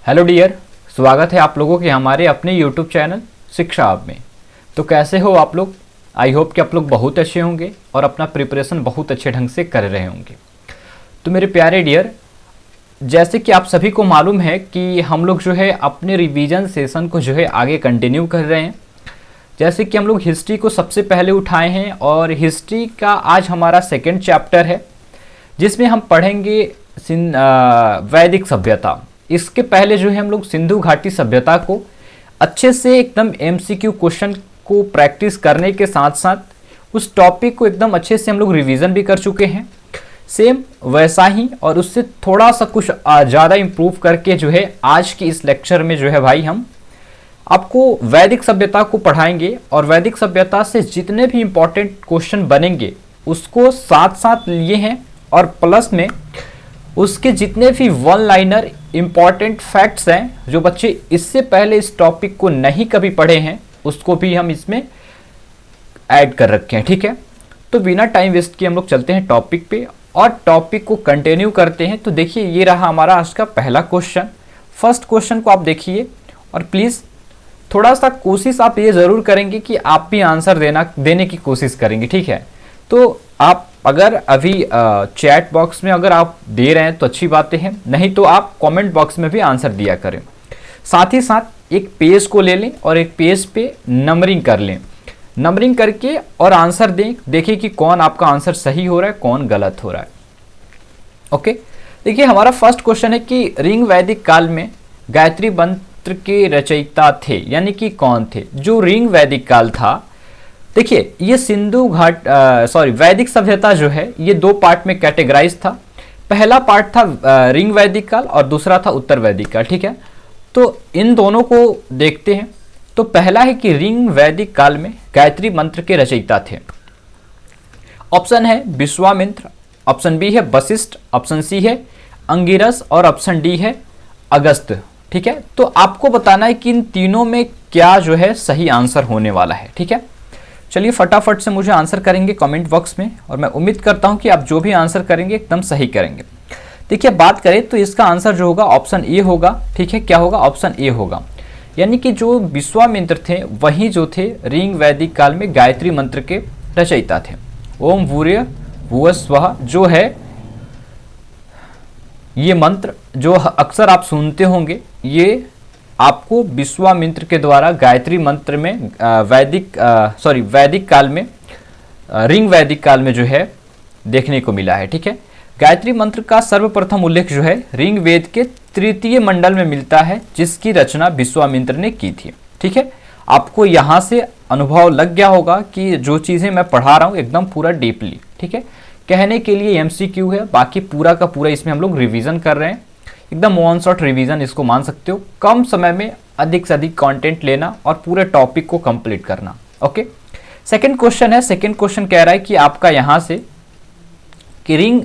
Hello dear, स्वागत है आप लोगों के हमारे अपने यूट्यूब चैनल शिक्षा हब में। तो कैसे हो आप लोग? आई होप कि आप लोग बहुत अच्छे होंगे और अपना प्रिपरेशन बहुत अच्छे ढंग से कर रहे होंगे। तो मेरे प्यारे डियर, जैसे कि आप सभी को मालूम है कि हम लोग जो है अपने रिवीजन सेशन को जो है आगे कंटिन्यू कर रहे हैं। जैसे कि हम लोग हिस्ट्री को सबसे पहले उठाए हैं और हिस्ट्री का आज हमारा सेकेंड चैप्टर है, जिसमें हम पढ़ेंगे वैदिक सभ्यता। इसके पहले जो है हम लोग सिंधु घाटी सभ्यता को अच्छे से एकदम एमसीक्यू क्वेश्चन को प्रैक्टिस करने के साथ साथ उस टॉपिक को एकदम अच्छे से हम लोग रिवीजन भी कर चुके हैं। सेम वैसा ही और उससे थोड़ा सा कुछ ज़्यादा इम्प्रूव करके जो है आज की इस लेक्चर में जो है भाई हम आपको वैदिक सभ्यता को पढ़ाएंगे और वैदिक सभ्यता से जितने भी इम्पोर्टेंट क्वेश्चन बनेंगे उसको साथ साथ लिए हैं और प्लस में उसके जितने भी वन लाइनर इम्पॉर्टेंट फैक्ट्स हैं जो बच्चे इससे पहले इस टॉपिक को नहीं कभी पढ़े हैं उसको भी हम इसमें ऐड कर रखे हैं। ठीक है, तो बिना टाइम वेस्ट किए हम लोग चलते हैं टॉपिक पे और टॉपिक को कंटिन्यू करते हैं। तो देखिए, ये रहा हमारा आज का पहला क्वेश्चन। फर्स्ट क्वेश्चन को आप देखिए और प्लीज़ थोड़ा सा कोशिश आप ये ज़रूर करेंगे कि आप भी आंसर देने की कोशिश करेंगे। ठीक है, तो आप अगर अभी चैट बॉक्स में अगर आप दे रहे हैं तो अच्छी बातें हैं, नहीं तो आप कमेंट बॉक्स में भी आंसर दिया करें। साथ ही साथ एक पेज को ले लें और एक पेज पे नंबरिंग कर लें। नंबरिंग करके और आंसर दें, देखिए कि कौन आपका आंसर सही हो रहा है, कौन गलत हो रहा है। ओके, देखिए हमारा फर्स्ट क्वेश्चन है कि ऋग वैदिक काल में गायत्री मंत्र के रचयिता थे, यानी कि कौन थे? जो ऋग वैदिक काल था, देखिए ये वैदिक सभ्यता जो है ये दो पार्ट में कैटेगराइज था। पहला पार्ट था ऋग वैदिक काल और दूसरा था उत्तर वैदिक काल। ठीक है, तो इन दोनों को देखते हैं। तो पहला है कि ऋग वैदिक काल में गायत्री मंत्र के रचयिता थे। ऑप्शन है विश्वामित्र, ऑप्शन बी है वशिष्ठ, ऑप्शन सी है अंगिरस और ऑप्शन डी है अगस्त्य। ठीक है, तो आपको बताना है कि इन तीनों में क्या जो है सही आंसर होने वाला है। ठीक है, चलिए फटाफट से मुझे आंसर करेंगे कमेंट बॉक्स में और मैं उम्मीद करता हूं कि आप जो भी आंसर करेंगे एकदम सही करेंगे। देखिए, बात करें तो इसका आंसर जो होगा ऑप्शन ए होगा। ठीक है, क्या होगा? ऑप्शन ए होगा, यानी कि जो विश्वामित्र थे वही जो थे ऋग वैदिक काल में गायत्री मंत्र के रचयिता थे। ओम भूर्य भुवः स्वः जो है ये मंत्र जो अक्सर आप सुनते होंगे, ये आपको विश्वामित्र के द्वारा गायत्री मंत्र में वैदिक काल में ऋग वैदिक काल में जो है देखने को मिला है। ठीक है, गायत्री मंत्र का सर्वप्रथम उल्लेख जो है ऋग वेद के तृतीय मंडल में मिलता है, जिसकी रचना विश्वामित्र ने की थी। ठीक है, आपको यहाँ से अनुभव लग गया होगा कि जो चीज़ें मैं पढ़ा रहा हूँ एकदम पूरा डीपली, ठीक है, कहने के लिए एमसीक्यू है, बाकी पूरा का पूरा इसमें हम लोग रिवीजन कर रहे हैं। एकदम वन शॉट रिवीजन इसको मान सकते हो। कम समय में अधिक से अधिक कंटेंट लेना और पूरे टॉपिक को कंप्लीट करना। ओके, सेकंड क्वेश्चन है। सेकंड क्वेश्चन कह रहा है कि आपका यहाँ से कि ऋग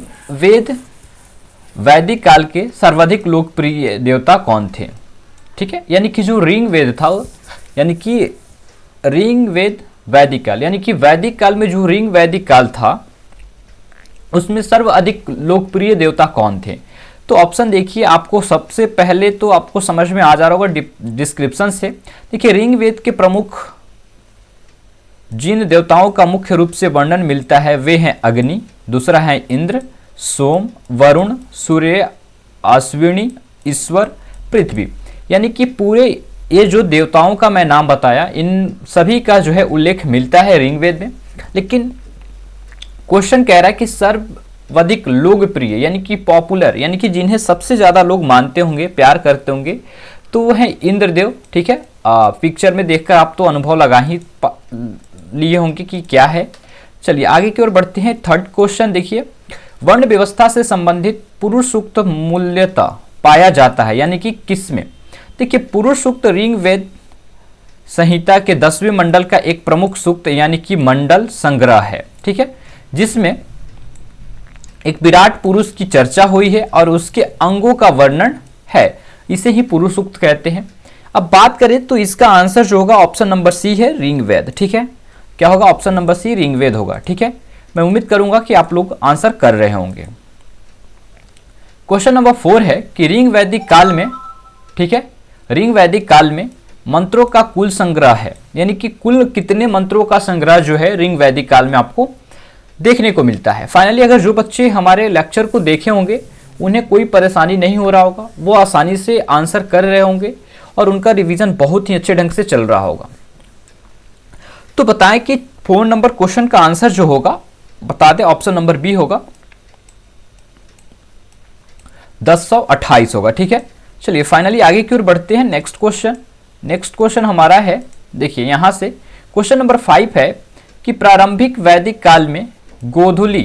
वैदिक काल के सर्वाधिक लोकप्रिय देवता कौन थे? ठीक है, यानी कि जो ऋग वेद था, यानी कि ऋग वेद वैदिक काल, यानी कि वैदिक काल में जो ऋग वैदिक काल था उसमें सर्वाधिक लोकप्रिय देवता कौन थे? तो ऑप्शन देखिए, आपको सबसे पहले तो आपको समझ में आ जा रहा होगा डिस्क्रिप्शन से। देखिए, ऋग वेद के प्रमुख जिन देवताओं का मुख्य रूप से वर्णन मिलता है वे हैं अग्नि, दूसरा है इंद्र, सोम, वरुण, सूर्य, अश्विनी, ईश्वर, पृथ्वी। यानी कि पूरे ये जो देवताओं का मैं नाम बताया इन सभी का जो है उल्लेख मिलता है ऋग वेद में। लेकिन क्वेश्चन कह रहा है कि सर्वाधिक लोकप्रिय यानी कि पॉपुलर, यानी कि जिन्हें सबसे ज़्यादा लोग मानते होंगे, प्यार करते होंगे, तो वो है इंद्रदेव। ठीक है, पिक्चर में देखकर आप तो अनुभव लगा ही लिए होंगे कि क्या है। चलिए आगे की ओर बढ़ते हैं। थर्ड क्वेश्चन देखिए, वर्ण व्यवस्था से संबंधित पुरुष सूक्त मूल्यता पाया जाता है, यानी कि किसमें? देखिए, पुरुष सूक्त ऋग वेद संहिता के 10वें मंडल का एक प्रमुख सूक्त यानी कि मंडल संग्रह है। ठीक है, जिसमें एक विराट पुरुष की चर्चा हुई है और उसके अंगों का वर्णन है, इसे ही पुरुष सूक्त कहते हैं। अब बात करें तो इसका आंसर जो होगा ऑप्शन नंबर सी है ऋग वेद। ठीक है, क्या होगा? ऑप्शन नंबर सी ऋग वेद होगा। ठीक है, मैं उम्मीद करूंगा कि आप लोग आंसर कर रहे होंगे। क्वेश्चन नंबर 4 है कि ऋग वैदिक काल में ठीक है। ऋग वैदिक काल में मंत्रों का कुल संग्रह है, यानी कि कुल कितने मंत्रों का संग्रह जो है ऋग वैदिक काल में आपको देखने को मिलता है। फाइनली अगर जो बच्चे हमारे लेक्चर को देखे होंगे उन्हें कोई परेशानी नहीं हो रहा होगा, वो आसानी से आंसर कर रहे होंगे और उनका रिवीजन बहुत ही अच्छे ढंग से चल रहा होगा। तो बताएं कि 4 नंबर क्वेश्चन का आंसर जो होगा, बता दें, ऑप्शन नंबर बी होगा, 1028 होगा। ठीक है, चलिए फाइनली आगे की ओर बढ़ते हैं। नेक्स्ट क्वेश्चन हमारा है, देखिए यहां से क्वेश्चन नंबर 5 है कि प्रारंभिक वैदिक काल में गोधूली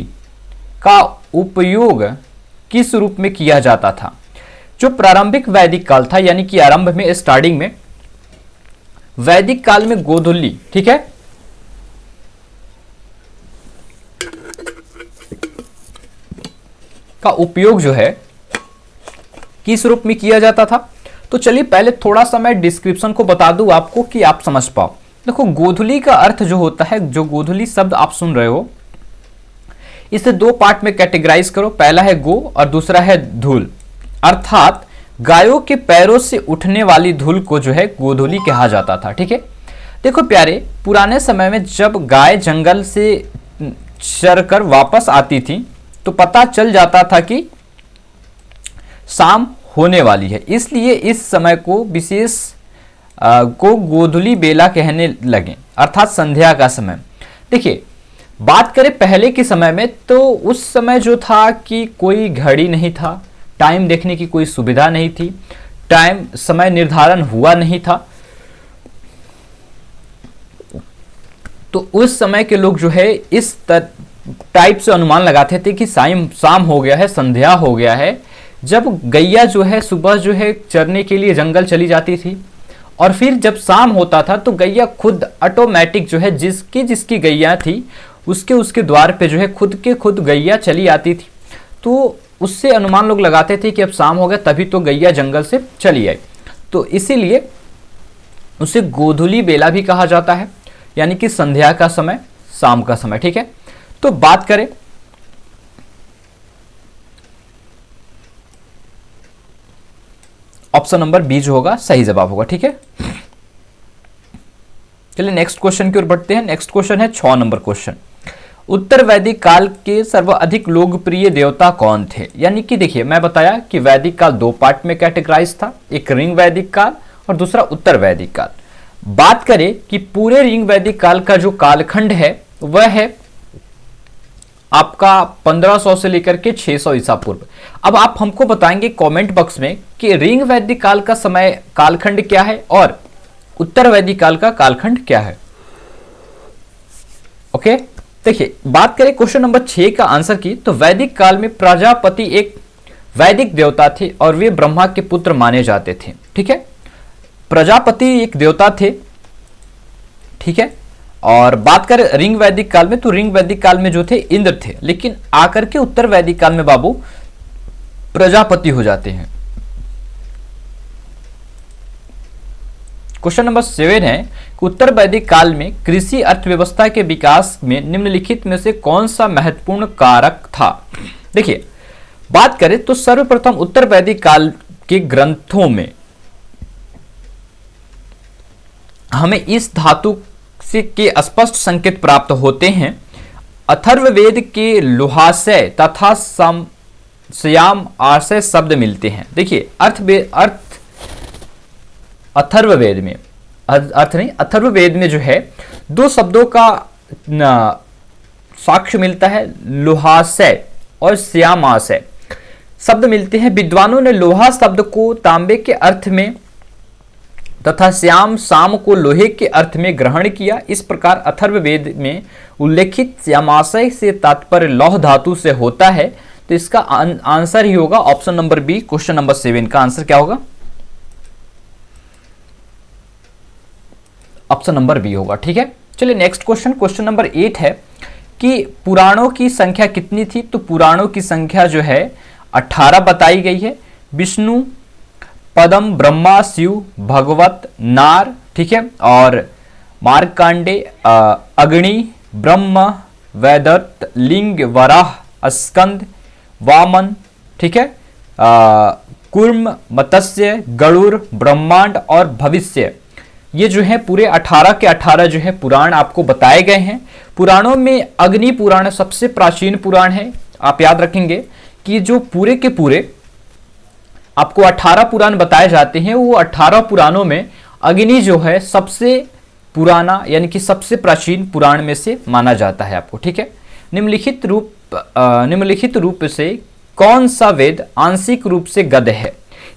का उपयोग किस रूप में किया जाता था। जो प्रारंभिक वैदिक काल था, यानी कि आरंभ में, स्टार्टिंग में वैदिक काल में गोधूली, ठीक है, का उपयोग जो है किस रूप में किया जाता था। तो चलिए पहले थोड़ा सा मैं डिस्क्रिप्शन को बता दूं आपको कि आप समझ पाओ। देखो, गोधूली का अर्थ जो होता है, जो गोधूली शब्द आप सुन रहे हो, इसे 2 पार्ट में कैटेगराइज करो। पहला है गो और दूसरा है धूल, अर्थात गायों के पैरों से उठने वाली धूल को जो है गोधूली कहा जाता था। ठीक है, देखो प्यारे, पुराने समय में जब गाय जंगल से चरकर वापस आती थी तो पता चल जाता था कि शाम होने वाली है, इसलिए इस समय को विशेष को गोधूली बेला कहने लगे, अर्थात संध्या का समय। देखिए, बात करें पहले के समय में, तो उस समय जो था कि कोई घड़ी नहीं था, टाइम देखने की कोई सुविधा नहीं थी, टाइम समय निर्धारण हुआ नहीं था। तो उस समय के लोग जो है इस टाइप से अनुमान लगाते थे कि शाम हो गया है, संध्या हो गया है। जब गैया जो है सुबह जो है चरने के लिए जंगल चली जाती थी और फिर जब शाम होता था तो गैया खुद ऑटोमेटिक जो है जिसकी गैया थी उसके द्वार पे जो है खुद गैया चली आती थी। तो उससे अनुमान लोग लगाते थे कि अब शाम हो गया, तभी तो गैया जंगल से चली आई। तो इसीलिए उसे गोधूली बेला भी कहा जाता है, यानी कि संध्या का समय, शाम का समय। ठीक है, तो बात करें ऑप्शन नंबर बी जो होगा सही जवाब होगा। ठीक है, चलिए नेक्स्ट क्वेश्चन की ओर बढ़ते हैं। नेक्स्ट क्वेश्चन है 6 नंबर क्वेश्चन, उत्तर वैदिक काल के सर्वाधिक लोकप्रिय देवता कौन थे। यानी कि देखिए, मैं बताया कि वैदिक काल 2 पार्ट में कैटेगराइज था, एक ऋग वैदिक काल और दूसरा उत्तर वैदिक काल। बात करें कि पूरे ऋग वैदिक काल का जो कालखंड है वह है आपका 1500 से लेकर के 600 ईसा पूर्व। अब आप हमको बताएंगे कमेंट बॉक्स में कि ऋग वैदिक काल का समय कालखंड क्या है और उत्तर वैदिक काल का कालखंड क्या है। ओके, देखिए बात करें क्वेश्चन नंबर 6 का आंसर की, तो वैदिक काल में प्रजापति एक वैदिक देवता थे और वे ब्रह्मा के पुत्र माने जाते थे। ठीक है, प्रजापति एक देवता थे। ठीक है, और बात करें ऋग वैदिक काल में, तो ऋग वैदिक काल में जो थे इंद्र थे, लेकिन आकर के उत्तर वैदिक काल में बाबू प्रजापति हो जाते हैं। क्वेश्चन नंबर 7 है कि उत्तर वैदिक काल में कृषि अर्थव्यवस्था के विकास में निम्नलिखित में से कौन सा महत्वपूर्ण कारक था। देखिए, बात करें तो सर्वप्रथम उत्तर वैदिक काल के ग्रंथों में हमें इस धातु से के स्पष्ट संकेत प्राप्त होते हैं। अथर्ववेद के लोहाशय तथा श्याम आशय शब्द मिलते हैं। देखिए, अथर्ववेद में जो है 2 शब्दों का साक्ष्य मिलता है, लोहाशय और श्यामाशय शब्द मिलते हैं। विद्वानों ने लोहा शब्द को तांबे के अर्थ में तथा शाम को लोहे के अर्थ में ग्रहण किया। इस प्रकार अथर्ववेद में उल्लेखित श्यामाशय से तात्पर्य लौह धातु से होता है। तो इसका आंसर ही होगा option number B. Question number 7 का आंसर क्या होगा? ऑप्शन नंबर बी होगा। ठीक है, चलिए नेक्स्ट क्वेश्चन नंबर 8 है कि पुराणों की संख्या कितनी थी। तो पुराणों की संख्या जो है 18 बताई गई है। विष्णु, पद्म, ब्रह्मा, शिव, भगवत, नार, ठीक है, और मार्कंडे, अग्नि, ब्रह्म, वैदत्त, लिंग, वराह, स्कंद, वामन, ठीक है, कूर्म, मत्स्य, गरुड़, ब्रह्मांड और भविष्य, ये जो है पूरे 18 के 18 जो है पुराण आपको बताए गए हैं। पुराणों में अग्नि पुराण सबसे प्राचीन पुराण है। आप याद रखेंगे कि जो पूरे के पूरे आपको 18 पुराण बताए जाते हैं, वो 18 पुराणों में अग्नि जो है सबसे पुराना यानी कि सबसे प्राचीन पुराण में से माना जाता है आपको, ठीक है। निम्नलिखित रूप से कौन सा वेद आंशिक रूप से गद्य है,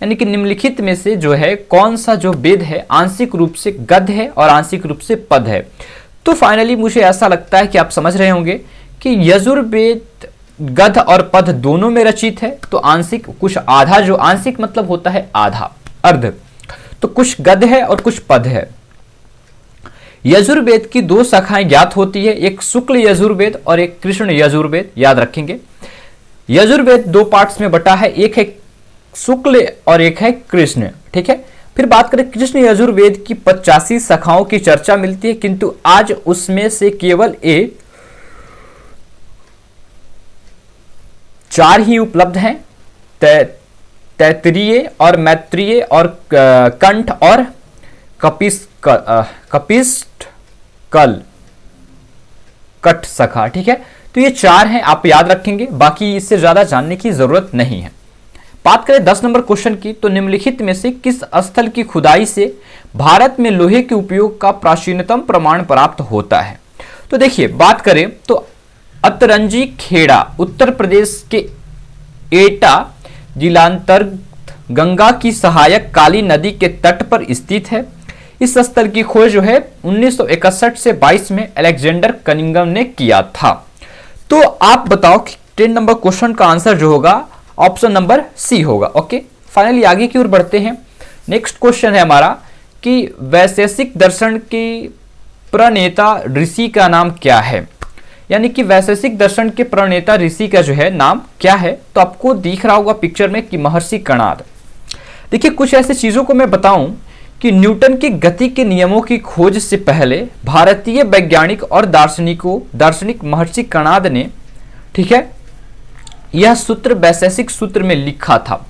यानी कि निम्नलिखित में से जो है कौन सा जो वेद है आंशिक रूप से गद्य है और आंशिक रूप से पद है। तो फाइनली मुझे ऐसा लगता है कि आप समझ रहे होंगे कि यजुर्वेद गद्य और पद दोनों में रचित है। तो आंशिक कुछ आधा, जो आंशिक मतलब होता है आधा, अर्ध, तो कुछ गद्य है और कुछ पद है। यजुर्वेद की दो शाखाएं ज्ञात होती है, एक शुक्ल यजुर्वेद और एक कृष्ण यजुर्वेद, याद रखेंगे। यजुर्वेद दो पार्ट्स में बटा है, एक है शुक्ल और एक है कृष्ण, ठीक है। फिर बात करें कृष्ण यजुर्वेद की 85 शाखाओं की चर्चा मिलती है, किंतु आज उसमें से केवल 4 ही उपलब्ध हैं, तैत्तिरीय और मैत्रेय और कंठ और कट सखा, ठीक है। तो ये 4 हैं, आप याद रखेंगे, बाकी इससे ज्यादा जानने की जरूरत नहीं है। बात करें 10 नंबर क्वेश्चन की, तो निम्नलिखित में से किस स्थल की खुदाई से भारत में लोहे के उपयोग का प्राचीनतम प्रमाण प्राप्त होता है। तो देखिए बात करें तो अतरंजी खेड़ा उत्तर प्रदेश के एटा जिलांतर्गत गंगा की सहायक काली नदी के तट पर स्थित है। इस स्थल की खोज जो है 1961 से 22 में अलेक्जेंडर कनिंघम ने किया था। तो आप बताओ कि 10 नंबर क्वेश्चन का आंसर जो होगा ऑप्शन नंबर सी होगा। ओके, फाइनली आगे की ओर बढ़ते हैं। नेक्स्ट क्वेश्चन है हमारा कि वैशेषिक दर्शन के प्रणेता ऋषि का नाम क्या है, यानी कि वैशेषिक दर्शन के प्रणेता ऋषि का जो है नाम क्या है। तो आपको दिख रहा होगा पिक्चर में कि महर्षि कणाद। देखिए कुछ ऐसी चीजों को मैं बताऊं कि न्यूटन की गति के नियमों की खोज से पहले भारतीय वैज्ञानिक और दार्शनिक महर्षि कणाद ने, ठीक है, यह सूत्र वैशेषिक सूत्र में लिखा था।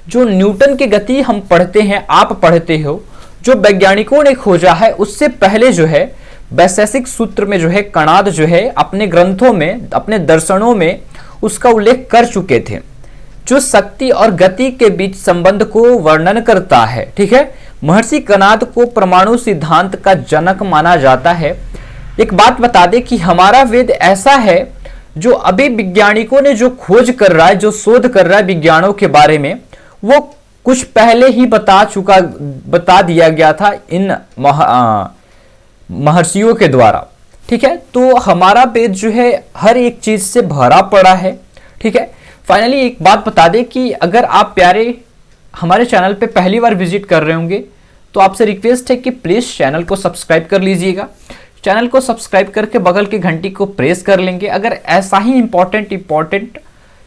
जो न्यूटन की गति हम पढ़ते हैं, आप पढ़ते हो, जो वैज्ञानिकों ने खोजा है, उससे पहले जो है वैशेषिक सूत्र में जो है कणाद जो है अपने ग्रंथों में, अपने दर्शनों में उसका उल्लेख कर चुके थे, जो शक्ति और गति के बीच संबंध को वर्णन करता है, ठीक है। महर्षि कणाद को परमाणु सिद्धांत का जनक माना जाता है। एक बात बता दें कि हमारा वेद ऐसा है जो अभी वैज्ञानिकों ने जो खोज कर रहा है, जो शोध कर रहा है विज्ञानों के बारे में, वो कुछ पहले ही बता दिया गया था इन महर्षियों के द्वारा, ठीक है। तो हमारा वेद जो है हर एक चीज से भरा पड़ा है, ठीक है। फाइनली एक बात बता दें कि अगर आप प्यारे हमारे चैनल पे पहली बार विजिट कर रहे होंगे तो आपसे रिक्वेस्ट है कि प्लीज चैनल को सब्सक्राइब कर लीजिएगा। चैनल को सब्सक्राइब करके बगल की घंटी को प्रेस कर लेंगे। अगर ऐसा ही इंपॉर्टेंट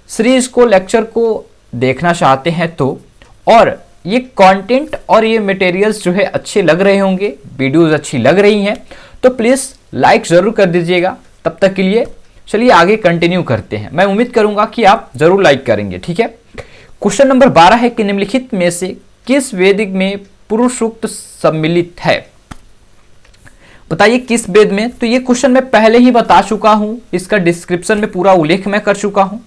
सीरीज को, लेक्चर को देखना चाहते हैं तो, और ये कंटेंट और ये मटेरियल्स जो है अच्छे लग रहे होंगे, वीडियोस अच्छी लग रही हैं, तो प्लीज लाइक जरूर कर दीजिएगा। तब तक के लिए चलिए आगे कंटिन्यू करते हैं। मैं उम्मीद करूंगा कि आप जरूर लाइक करेंगे, ठीक है। क्वेश्चन नंबर 12 है कि निम्नलिखित में से किस वेद में पुरुष सूक्त सम्मिलित है। बताइए किस वेद में। तो ये क्वेश्चन मैं पहले ही बता चुका हूं, इसका डिस्क्रिप्शन में पूरा उल्लेख मैं कर चुका हूं।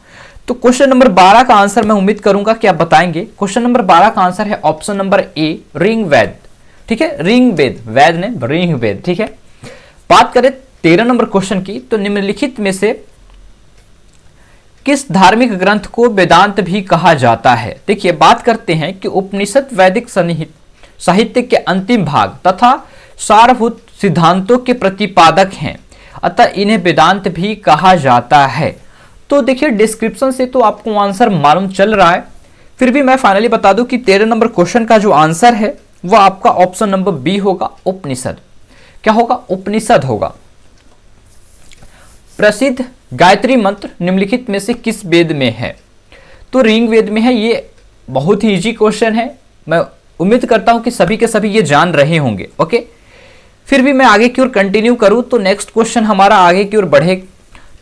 तो क्वेश्चन नंबर 12 का आंसर मैं उम्मीद करूंगा कि आप बताएंगे। क्वेश्चन नंबर 12 का आंसर है ऑप्शन नंबर ए, ऋग वेद, ठीक है। ऋग वेद, वैद ने ऋग वेद, ठीक है। बात करें 13 नंबर क्वेश्चन की, तो निम्नलिखित में से किस धार्मिक ग्रंथ को वेदांत भी कहा जाता है। देखिए बात करते हैं कि उपनिषद वैदिक साहित्य के अंतिम भाग तथा सारभूत सिद्धांतों के प्रतिपादक हैं, अतः इन्हें वेदांत भी कहा जाता है। तो देखिए डिस्क्रिप्शन से तो आपको आंसर मालूम चल रहा है, फिर भी मैं फाइनली बता दूं कि 13 नंबर क्वेश्चन का जो आंसर है वो आपका ऑप्शन नंबर बी होगा, उपनिषद। क्या होगा? उपनिषद होगा। प्रसिद्ध गायत्री मंत्र निम्नलिखित में से किस वेद में है? तो ऋग वेद में है। ये बहुत ही इजी क्वेश्चन है, मैं उम्मीद करता हूं कि सभी के सभी ये जान रहे होंगे। ओके, फिर भी मैं आगे की ओर कंटिन्यू करूं तो नेक्स्ट क्वेश्चन हमारा आगे की ओर बढ़े।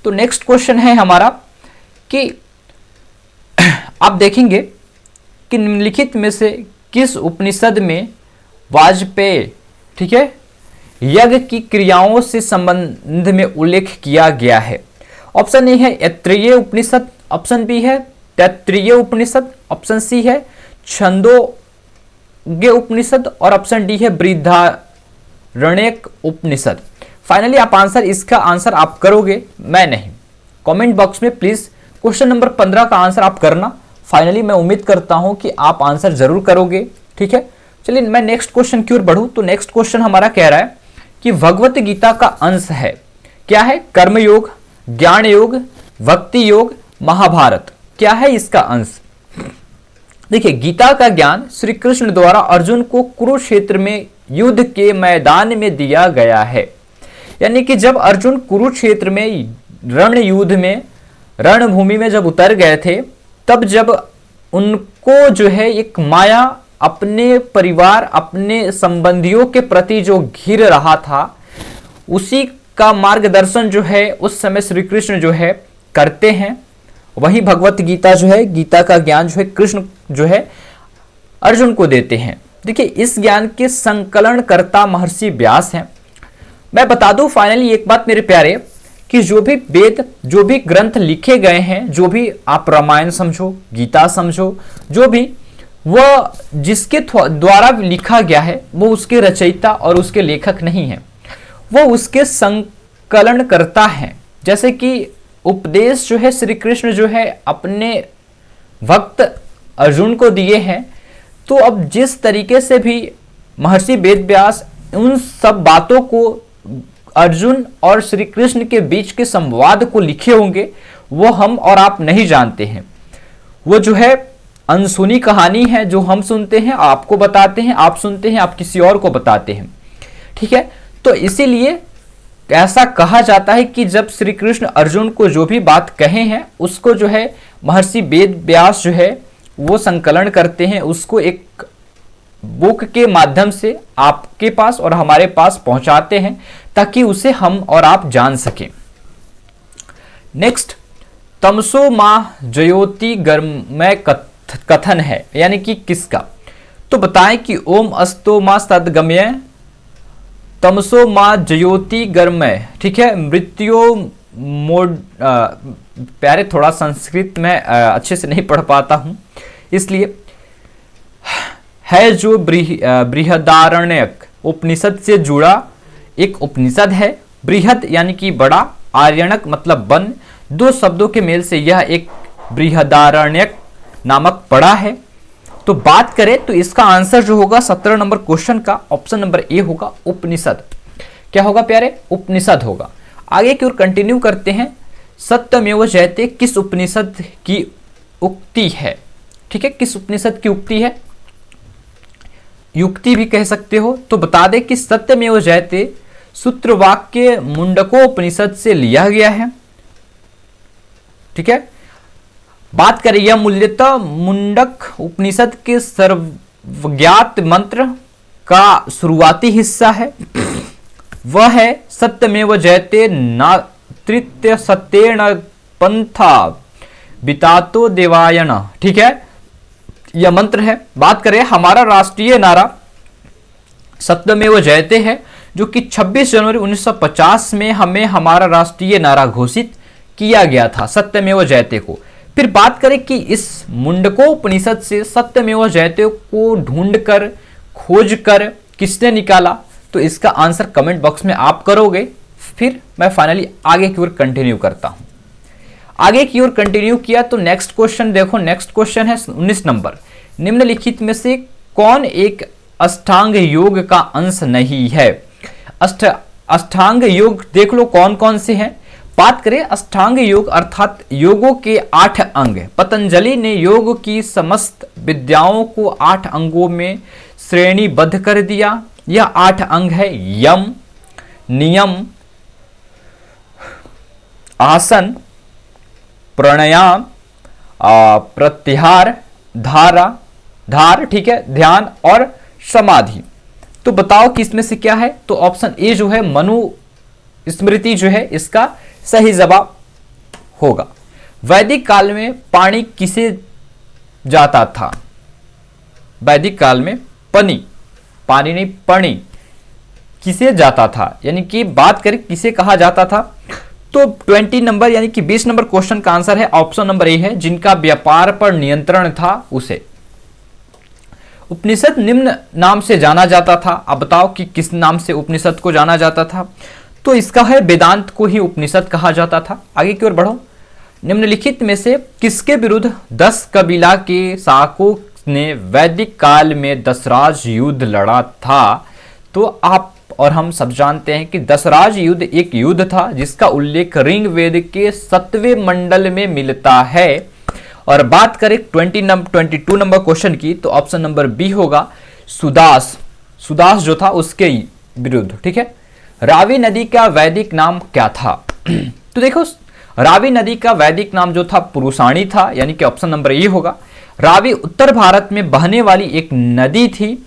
तो नेक्स्ट क्वेश्चन है हमारा कि आप देखेंगे कि निम्नलिखित में से किस उपनिषद में वाजपेय, ठीक है, यज्ञ की क्रियाओं से संबंध में उल्लेख किया गया है? ऑप्शन ए है ऐत्रेय उपनिषद, ऑप्शन बी है तैत्तिरीय उपनिषद, ऑप्शन सी है छंदोग्य उपनिषद और ऑप्शन डी है बृहदारण्यक उपनिषद। फाइनली आप आंसर, इसका आंसर आप करोगे, मैं नहीं। कमेंट बॉक्स में प्लीज क्वेश्चन नंबर 15 का आंसर आप करना। फाइनली मैं उम्मीद करता हूं कि आप आंसर जरूर करोगे, ठीक है। चलिए मैं नेक्स्ट क्वेश्चन की ओर बढ़ूं तो नेक्स्ट क्वेश्चन हमारा कह रहा है कि भगवत गीता का अंश है, क्या है? कर्मयोग, ज्ञान योग, भक्ति योग, महाभारत, क्या है इसका अंश? देखिए, गीता का ज्ञान श्री कृष्ण द्वारा अर्जुन को कुरुक्षेत्र में युद्ध के मैदान में दिया गया है। यानी कि जब अर्जुन कुरुक्षेत्र में रण युद्ध में, रणभूमि में जब उतर गए थे, तब जब उनको जो है एक माया अपने परिवार, अपने संबंधियों के प्रति जो घिर रहा था, उसी का मार्गदर्शन जो है उस समय श्री कृष्ण जो है करते हैं। वही भगवत गीता जो है, गीता का ज्ञान जो है कृष्ण जो है अर्जुन को देते हैं। देखिए, इस ज्ञान के संकलन करता महर्षि व्यास हैं। मैं बता दूं फाइनली एक बात मेरे प्यारे, कि जो भी वेद, जो भी ग्रंथ लिखे गए हैं, जो भी आप रामायण समझो, गीता समझो, जो भी वह जिसके द्वारा लिखा गया है वो उसके रचयिता और उसके लेखक नहीं है, वो उसके संकलन करता है। जैसे कि उपदेश जो है श्री कृष्ण जो है अपने भक्त अर्जुन को दिए हैं, तो अब जिस तरीके से भी महर्षि वेद व्यास उन सब बातों को अर्जुन और श्री कृष्ण के बीच के संवाद को लिखे होंगे, वो हम और आप नहीं जानते हैं। वो जो है अनसुनी कहानी है, जो हम सुनते हैं, आपको बताते हैं, आप सुनते हैं, आप किसी और को बताते हैं, ठीक है। तो इसीलिए ऐसा कहा जाता है कि जब श्री कृष्ण अर्जुन को जो भी बात कहे हैं, उसको जो है महर्षि वेद व्यास जो है वो संकलन करते हैं, उसको एक बुक के माध्यम से आपके पास और हमारे पास पहुंचाते हैं, ताकि उसे हम और आप जान सकें। नेक्स्ट, तमसो माह ज्योति गर्मय कथन है, यानी कि किसका? तो बताएं कि ओम अस्तो मां सद्गमय तमसो मां ज्योति गर्मय, ठीक है। मृत्यो मोड प्यारे, थोड़ा संस्कृत में अच्छे से नहीं पढ़ पाता हूं, इसलिए है जो बृहदारण्यक उपनिषद से जुड़ा एक उपनिषद है। बृहद यानी कि बड़ा, आर्यणक मतलब वन, दो शब्दों के मेल से यह एक बृहदारण्यक नामक पड़ा है। तो बात करें तो इसका आंसर जो होगा 17 नंबर क्वेश्चन का ऑप्शन नंबर ए होगा, उपनिषद। क्या होगा प्यारे? उपनिषद होगा। आगे की ओर कंटिन्यू करते हैं। सत्यमेव जयते किस उपनिषद की उक्ति है? ठीक है, किस उपनिषद की उक्ति है? युक्ति भी कह सकते हो। तो बता दें कि सत्यमेव जयते सूत्र वाक्य मुंडकोपनिषद से लिया गया है, ठीक है। बात करें, यह मूल्यतः मुंडक उपनिषद के सर्वज्ञात मंत्र का शुरुआती हिस्सा है। वह है सत्यमेव जयते नातृत्य सत्येन पंथा बितातो देवायन, ठीक है, यह मंत्र है। बात करें, हमारा राष्ट्रीय नारा सत्यमेव जयते है, जो कि 26 जनवरी 1950 में हमें हमारा राष्ट्रीय नारा घोषित किया गया था, सत्यमेव जयते को। फिर बात करें कि इस मुंडकोपनिषद से सत्यमेव जयते को ढूंढकर, खोजकर किसने निकाला, तो इसका आंसर कमेंट बॉक्स में आप करोगे। फिर मैं फाइनली आगे की ओर कंटिन्यू करता हूं। आगे की ओर कंटिन्यू किया तो नेक्स्ट क्वेश्चन देखो, नेक्स्ट क्वेश्चन है 19 नंबर। निम्नलिखित में से कौन एक अष्टांग योग का अंश नहीं है? अष्टांग योग देख लो कौन कौन से हैं। बात करें अष्टांग योग अर्थात योगों के 8 अंग। पतंजलि ने योग की समस्त विद्याओं को 8 अंगों में श्रेणीबद्ध कर दिया। यह 8 अंग है यम, नियम, आसन, प्राणायाम, प्रत्याहार, धार, ठीक है, ध्यान और समाधि। तो बताओ कि इसमें से क्या है? तो ऑप्शन ए जो है मनुस्मृति जो है इसका सही जवाब होगा। वैदिक काल में पानी किसे जाता था? वैदिक काल में पानी नहीं पानी किसे जाता था, यानी कि बात करें किसे कहा जाता था, तो 20 नंबर यानी कि 20 नंबर क्वेश्चन का आंसर है ऑप्शन नंबर ए है, जिनका व्यापार पर नियंत्रण था उसे। उपनिषद निम्न नाम से जाना जाता था। अब बताओ कि किस नाम से उपनिषद को जाना जाता था, तो इसका है वेदांत को ही उपनिषद कहा जाता था। आगे की ओर बढ़ो। निम्नलिखित में से किसके विरुद्ध 10 कबीला के शासकों ने वैदिक काल में दशराज युद्ध लड़ा था? तो आप और हम सब जानते हैं कि दशराज युद्ध एक युद्ध था जिसका उल्लेख ऋग्वेद के 7वें मंडल में मिलता है। और बात करें 22 नंबर क्वेश्चन की, तो ऑप्शन नंबर बी होगा सुदास जो था उसके विरुद्ध। ठीक है। रावी नदी का वैदिक नाम क्या था? तो देखो, रावी नदी का वैदिक नाम जो था पुरुषाणी था, यानी कि ऑप्शन नंबर ए होगा। रावी उत्तर भारत में बहने वाली एक नदी थी।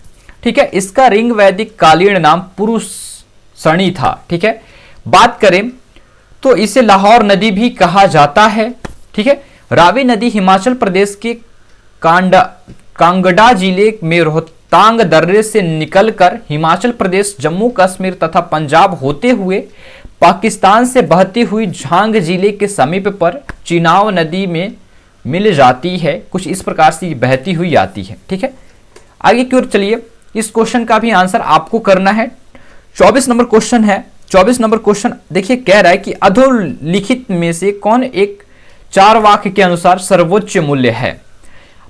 ठीक है। इसका ऋग वैदिक कालीन नाम पुरुषणी था। ठीक है। बात करें तो इसे लाहौर नदी भी कहा जाता है। ठीक है। रावी नदी हिमाचल प्रदेश के कांगड़ा जिले में रोहतांग दर्रे से निकलकर हिमाचल प्रदेश, जम्मू कश्मीर तथा पंजाब होते हुए पाकिस्तान से बहती हुई झांग जिले के समीप पर चिनाब नदी में मिल जाती है। कुछ इस प्रकार से बहती हुई आती है। ठीक है। आगे की ओर चलिए, इस क्वेश्चन का भी आंसर आपको करना है। 24 नंबर क्वेश्चन है। 24 नंबर क्वेश्चन देखिए, कह रहा है कि अधोलिखित में से कौन एक 4 वाक्य के अनुसार सर्वोच्च मूल्य है?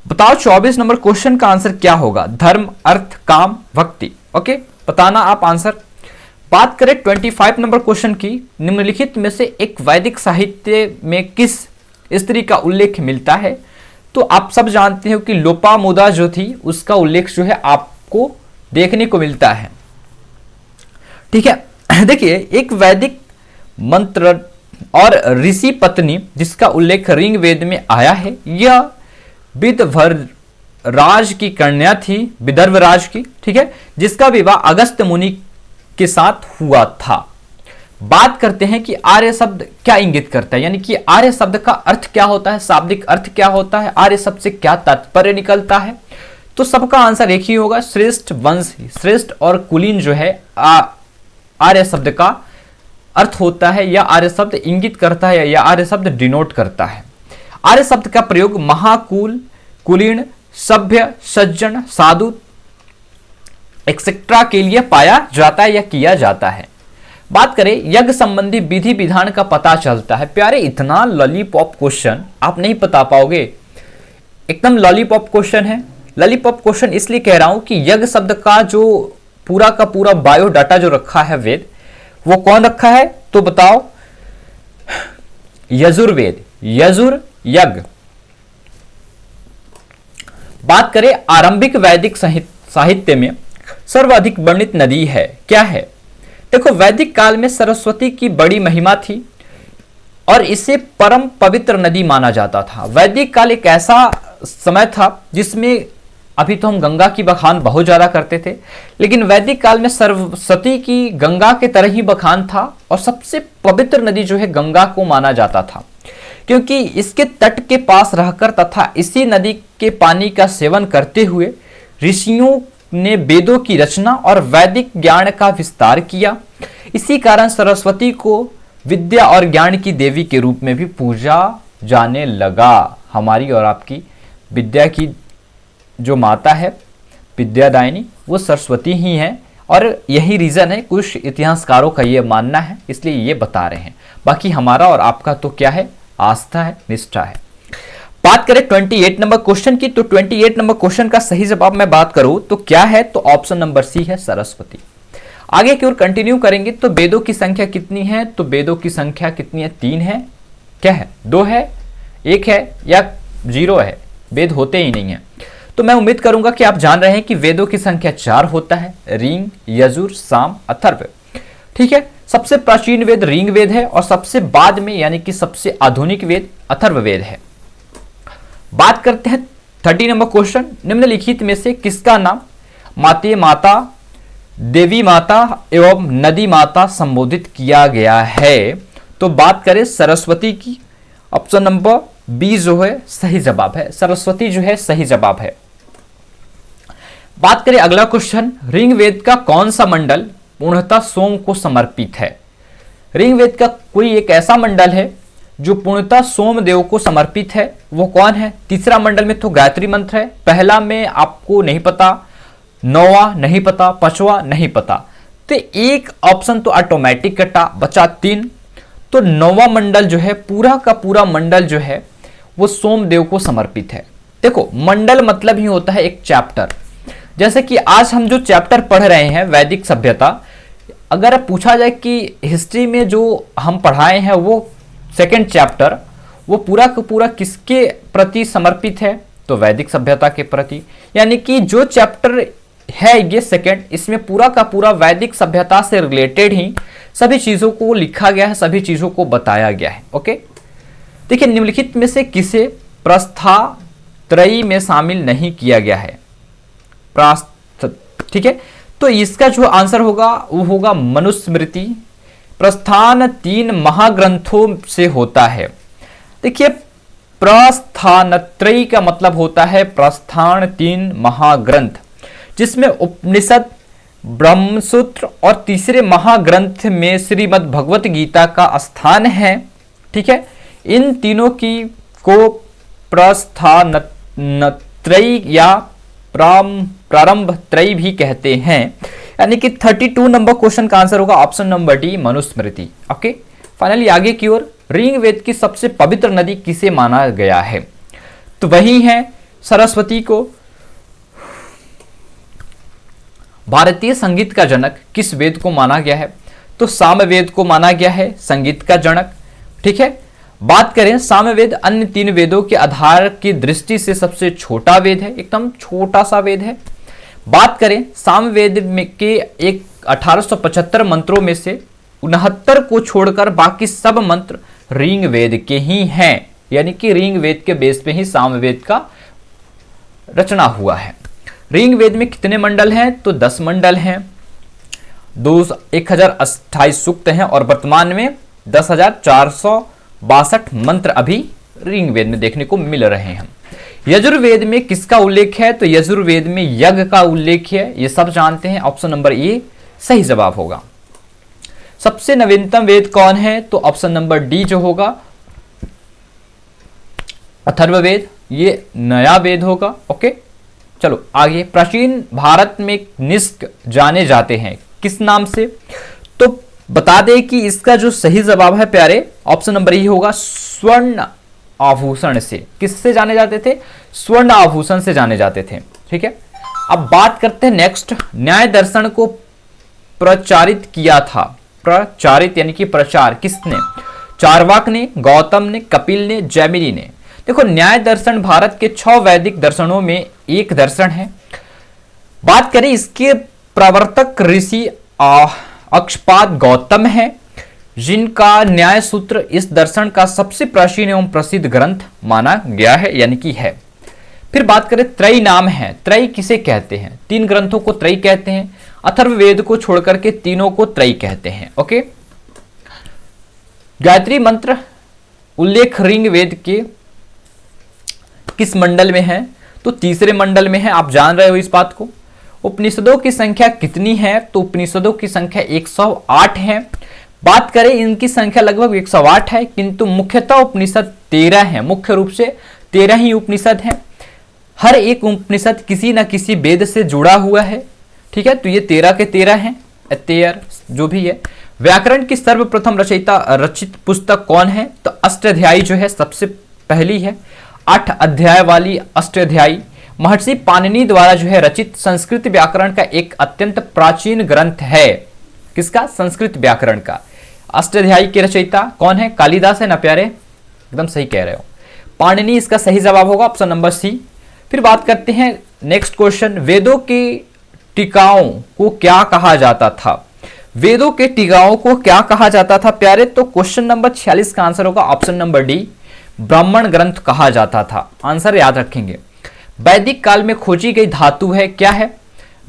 बताओ 24 नंबर क्वेश्चन का आंसर क्या होगा? धर्म, अर्थ, काम, भक्ति। ओके, बताना आप आंसर। बात करें 25 नंबर क्वेश्चन की, निम्नलिखित में से एक वैदिक साहित्य में किस स्त्री का उल्लेख मिलता है? तो आप सब जानते हो कि लोपामुद्रा जो थी उसका उल्लेख जो है आपको देखने को मिलता है। ठीक है। देखिए, एक वैदिक मंत्र और ऋषि पत्नी जिसका उल्लेख ऋग्वेद में आया है, यह विदर्भराज की कन्या थी, विदर्भराज की। ठीक है। जिसका विवाह अगस्त्य मुनि के साथ हुआ था। बात करते हैं कि आर्य शब्द क्या इंगित करता है, यानी कि आर्य शब्द का अर्थ क्या होता है, शाब्दिक अर्थ क्या होता है, आर्य शब्द से क्या तात्पर्य निकलता है? तो सबका आंसर एक ही होगा, श्रेष्ठ वंश। श्रेष्ठ और कुलीन जो है आर्य शब्द का अर्थ होता है, या आर्य शब्द इंगित करता है, या आर्य शब्द डिनोट करता है। आर्य शब्द का प्रयोग महाकुल, कुलीन, सभ्य, सज्जन, साधु एक्सेट्रा के लिए पाया जाता है या किया जाता है। बात करें यज्ञ संबंधी विधि विधान का पता चलता है। प्यारे, इतना लॉलीपॉप क्वेश्चन आप नहीं बता पाओगे, एकदम लॉलीपॉप क्वेश्चन है। लॉलीपॉप क्वेश्चन इसलिए कह रहा हूं कि यज्ञ शब्द का जो पूरा का पूरा बायोडाटा जो रखा है वेद, वो कौन रखा है? तो बताओ, यजुर्वेद, यजुर यज्ञ। बात करें आरंभिक वैदिक साहित्य में सर्वाधिक वर्णित नदी है, क्या है? देखो, वैदिक काल में सरस्वती की बड़ी महिमा थी और इसे परम पवित्र नदी माना जाता था। वैदिक काल एक ऐसा समय था जिसमें, अभी तो हम गंगा की बखान बहुत ज्यादा करते थे, लेकिन वैदिक काल में सरस्वती की गंगा के तरह ही बखान था और सबसे पवित्र नदी जो है गंगा को माना जाता था, क्योंकि इसके तट के पास रहकर तथा इसी नदी के पानी का सेवन करते हुए ऋषियों ने वेदों की रचना और वैदिक ज्ञान का विस्तार किया। इसी कारण सरस्वती को विद्या और ज्ञान की देवी के रूप में भी पूजा जाने लगा। हमारी और आपकी विद्या की जो माता है, विद्यादायिनी, वो सरस्वती ही है, और यही रीजन है, कुछ इतिहासकारों का ये मानना है, इसलिए ये बता रहे हैं। बाकी हमारा और आपका तो क्या है? आस्था है, निष्ठा है। बात करें 28 नंबर क्वेश्चन की, तो 28 नंबर क्वेश्चन का सही जवाब मैं बात करूं तो क्या है? तो ऑप्शन नंबर सी है, सरस्वती। आगे की ओर कंटिन्यू करेंगे तो वेदों की संख्या कितनी है? तो वेदों की संख्या कितनी है? 3 है। क्या है? 2 है, 1 है या 0 है? वेद होते ही नहीं है। तो मैं उम्मीद करूंगा कि आप जान रहे हैं कि वेदों की संख्या 4 होता है, ऋग, यजुर, साम, अथर्व। ठीक है। सबसे प्राचीन वेद ऋग वेद है और सबसे बाद में यानी कि सबसे आधुनिक वेद अथर्व वेद है। बात करते हैं 30 नंबर क्वेश्चन, निम्नलिखित में से किसका नाम माते माता, देवी माता एवं नदी माता संबोधित किया गया है? तो बात करें सरस्वती की, ऑप्शन नंबर बी जो है सही जवाब है, सरस्वती जो है सही जवाब है। बात करें अगला क्वेश्चन, ऋग्वेद का कौन सा मंडल पूर्णतः सोम को समर्पित है? ऋग्वेद का कोई एक ऐसा मंडल है जो पूर्णतः सोमदेव को समर्पित है, वो कौन है? तीसरा मंडल में तो गायत्री मंत्र है, पहला में आपको नहीं पता, नौवां नहीं पता, पांचवा नहीं पता, तो एक ऑप्शन तो ऑटोमेटिक कटा, बचा 3। तो नौवां मंडल जो है, पूरा का पूरा मंडल जो है वो सोमदेव को समर्पित है। देखो, मंडल मतलब ही होता है एक चैप्टर। जैसे कि आज हम जो चैप्टर पढ़ रहे हैं वैदिक सभ्यता, अगर पूछा जाए कि हिस्ट्री में जो हम पढ़ाए हैं वो सेकंड चैप्टर, वो पूरा का पूरा किसके प्रति समर्पित है? तो वैदिक सभ्यता के प्रति। यानी कि जो चैप्टर है ये सेकंड, इसमें पूरा का पूरा वैदिक सभ्यता से रिलेटेड ही सभी चीजों को लिखा गया है, सभी चीजों को बताया गया है। ओके, देखिए, निम्नलिखित में से किसे प्रस्थात्रयी में शामिल नहीं किया गया है? ठीक है, तो इसका जो आंसर होगा वो होगा मनुस्मृति। प्रस्थान 3 महाग्रंथों से होता है। देखिए, प्रस्थानत्रयी का मतलब होता है प्रस्थान 3 महाग्रंथ, जिसमें उपनिषद, ब्रह्मसूत्र और तीसरे महाग्रंथ में श्रीमद् भगवत गीता का स्थान है। ठीक है, इन तीनों की को प्रस्थानत्रयी या प्रारंभ त्रयी भी कहते हैं। यानी कि 32 नंबर क्वेश्चन का आंसर होगा option number D, Manusmriti. Okay, finally आगे की ओर, ऋग्वेद की सबसे पवित्र नदी किसे माना गया है? तो वही है सरस्वती को। भारतीय संगीत का जनक किस वेद को माना गया है? तो सामवेद को माना गया है संगीत का जनक। ठीक है, बात करें सामवेद अन्य 3 वेदों के आधार की दृष्टि से सबसे छोटा वेद है, एकदम छोटा सा वेद है। बात करें सामवेद में के एक 1875 मंत्रों में से 69 को छोड़कर बाकी सब मंत्र ऋग्वेद के ही हैं। यानी कि ऋग्वेद के बेस पे ही सामवेद का रचना हुआ है। ऋग्वेद में कितने मंडल हैं? तो 10 मंडल हैं, 1028 सूक्त हैं और वर्तमान में 10,462 मंत्र अभी ऋग्वेद में देखने को मिल रहे हैं। यजुर्वेद में किसका उल्लेख है? तो यजुर्वेद में यज्ञ का उल्लेख है, ये सब जानते हैं। ऑप्शन नंबर ए सही जवाब होगा। सबसे नवीनतम वेद कौन है? तो ऑप्शन नंबर डी जो होगा अथर्ववेद, ये नया वेद होगा। ओके, चलो आगे। प्राचीन भारत में निष्क जाने जाते हैं किस नाम से? तो बता दें कि इसका जो सही जवाब है प्यारे, ऑप्शन नंबर ई होगा स्वर्ण आभूषण से। किससे जाने जाते थे? स्वर्ण आभूषण से जाने जाते थे। ठीक है, अब बात करते हैं नेक्स्ट। न्याय दर्शन को प्रचारित किया था। प्रचारित यानी कि प्रचार किसने? चारवाक ने, गौतम ने, कपिल ने, जैमिनी ने। देखो, न्याय दर्शन भारत के 6 वैदिक दर्शनों में एक दर्शन है। बात करें इसके प्रवर्तक ऋषि अक्षपाद गौतम है, जिनका न्याय सूत्र इस दर्शन का सबसे प्राचीन एवं प्रसिद्ध ग्रंथ माना गया है, यानी कि है। फिर बात करें त्रयी नाम है। त्रयी किसे कहते हैं? 3 ग्रंथों को त्रयी कहते हैं, अथर्ववेद को छोड़कर के तीनों को त्रयी कहते हैं। ओके, गायत्री मंत्र उल्लेख ऋग्वेद के किस मंडल में है? तो तीसरे मंडल में है, आप जान रहे हो इस बात को। उपनिषदों की संख्या कितनी है? तो उपनिषदों की संख्या 108 है। बात करें इनकी संख्या लगभग 108 है, किंतु मुख्यतः उपनिषद 13 है। मुख्य रूप से 13 ही उपनिषद हैं। हर एक उपनिषद किसी न किसी वेद से जुड़ा हुआ है। ठीक है, तो ये 13 के 13 हैं, 13 जो भी है। व्याकरण की सर्वप्रथम रचित पुस्तक कौन है? तो अष्टाध्यायी जो है सबसे पहली है। 8 अध्याय वाली अष्टाध्यायी महर्षि पाणिनि द्वारा जो है रचित संस्कृत व्याकरण का एक अत्यंत प्राचीन ग्रंथ है। किसका? संस्कृत व्याकरण का। अष्टाध्यायी के रचयिता कौन है? कालिदास है ना प्यारे, एकदम सही कह रहे हो। पाणिनि इसका सही जवाब होगा, ऑप्शन नंबर सी। फिर बात करते हैं नेक्स्ट क्वेश्चन, वेदों की टीकाओं को क्या कहा जाता था? वेदों के टीकाओं को क्या कहा जाता था प्यारे? तो क्वेश्चन नंबर 46 का आंसर होगा ऑप्शन नंबर डी, ब्राह्मण ग्रंथ कहा जाता था। आंसर याद रखेंगे। वैदिक काल में खोजी गई धातु है, क्या है?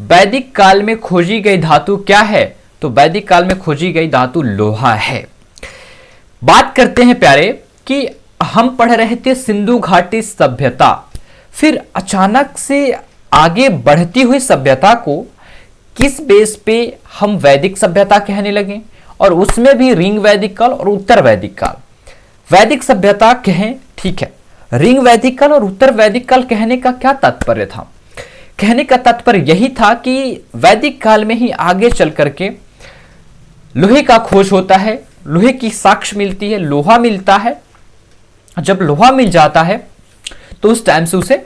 वैदिक काल में खोजी गई धातु क्या है? तो वैदिक काल में खोजी गई धातु लोहा है। बात करते हैं प्यारे कि हम पढ़ रहे थे सिंधु घाटी सभ्यता, फिर अचानक से आगे बढ़ती हुई सभ्यता को किस बेस पे हम वैदिक सभ्यता कहने लगे, और उसमें भी रिंग वैदिक काल और उत्तर वैदिक काल। वैदिक सभ्यता कहें, ठीक है, रिंग वैदिक काल और उत्तर वैदिक काल कहने का क्या तात्पर्य था? कहने का तात्पर्य यही था कि वैदिक काल में ही आगे चल करके लोहे का खोज होता है, लोहे की साक्ष्य मिलती है, लोहा मिलता है। जब लोहा मिल जाता है तो उस टाइम से उसे